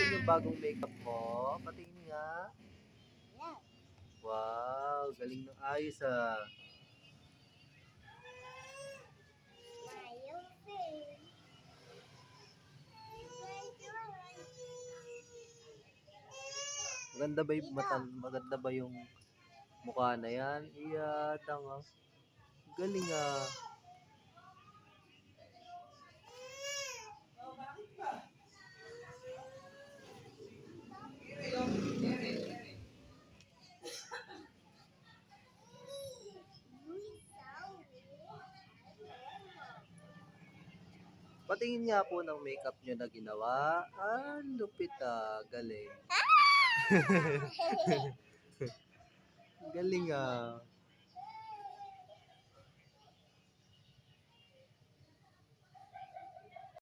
natin yung bagong makeup mo. Patingin nga. Wow, galing ng ayos ah. Maganda ba yung mukha na yan? Iya, tanga. Galing ah. Patingin nga po ng makeup nyo na ginawa. Ah, lupit ah. Galing. Galing ah.